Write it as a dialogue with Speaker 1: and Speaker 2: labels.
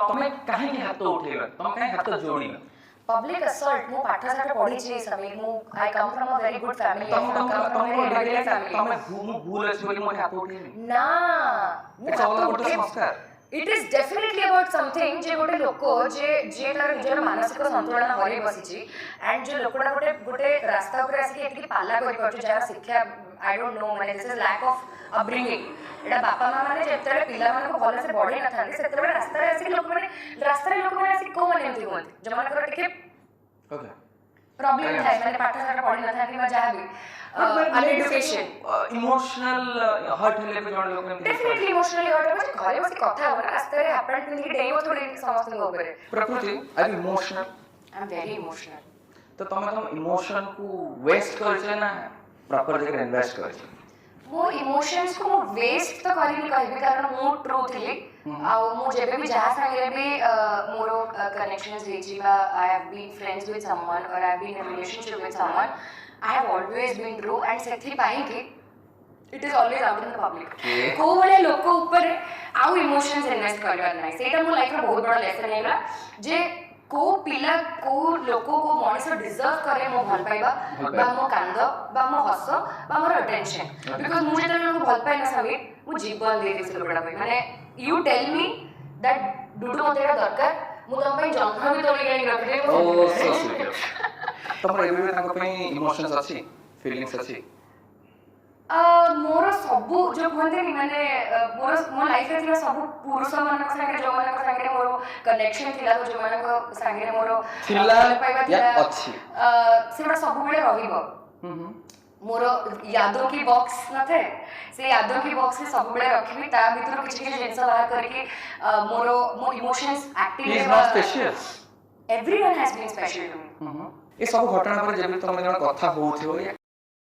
Speaker 1: तमे काहे हाथ उठेला तमे काहे हाथ जोड़िला
Speaker 2: पब्लिक असॉल्ट मु पाठा साठ पढी छी समीर मु I come from a very good family
Speaker 1: तमे भूल अछि बोली मोटे हाथ उठेनी
Speaker 2: ना
Speaker 1: it's all about the sanskar
Speaker 2: it is definitely about something जे गोटे लोक जे तार निजर मानसिक संतुलन हरै बसिछि एंड जे लोकडा गोटे रास्ता ऊपर आसी एति पाला करि परछु जरा शिक्षा आई डोंट नो माने this is lack of upbringing एटा बापा मां माने जेतले पिला माने को भले से बढी न थांदी सेतले रास्ता रे आसी लोक माने आसी को माने एमति होंती जमाना कर टिके
Speaker 1: ओके
Speaker 2: प्रॉब्लम थाय माने पाठ साठ पढी न थांदी बा जहा भी एजुकेशन
Speaker 1: इमोशनल हर्ट हेले पे जण लोक
Speaker 2: डेफिनेटली इमोशनली हर्ट होबे घरे बसी कथा हो रास्ता रे हैपन कि डेमो थोड़ी समस्त को ऊपर
Speaker 1: प्रकृति I am emotional
Speaker 2: I am very emotional
Speaker 1: तो तम इमोशन को वेस्ट कर छै ना प्रॉपर जगह इन्वेस्ट कर छै
Speaker 2: मो इमोशंस को वेस्ट तो करी कहबी कारण मो ट्रू थिली आ मो जेबे भी जहा संगे भी मोरो कनेक्शंस हेची बा I have been friends with someone और I have been in a relationship with someone I have always been true and सेथि पाई कि it is always out in the public को बळे लोक ऊपर आउ इमोशंस इन्वेस्ट करबार नै सेटा मो लाइफ रो बहुत बड़ा लेसन हेला जे को पिला को लोको को मनीष डिजर्व करे मो भल पाइबा बा मो कांद बा मो हस बा मोर अटेंशन बिकॉज़ मु जेतले लोक भल पाइ ना समीर मु जीवन दे दिस लोकडा पे माने you tell me that Dudu मते दरकार मु तम पई जंगल भी तोली गई रख दे
Speaker 1: ओ सो स्वीट तमर एबे ताको पई इमोशंस अछि फीलिंग्स अछि
Speaker 2: मोर सबु जो कहते नि माने मोर लाइफ रे थिला सबु पुरुष मन संगे जो मन संगे मोर कनेक्शन थिला जो मन संगे मोर
Speaker 1: थिला या अछि
Speaker 2: सेटा सबु बेले रहिबो मोर यादों की बॉक्स न थे से यादों की बॉक्स में सब बेले रखिबी ता भीतर किछि किछि जिंस बाहर करके मोर emotions active
Speaker 1: is not special
Speaker 2: everyone has been special to me
Speaker 1: ए सब घटना पर जब तुम जण कथा होउथिबो या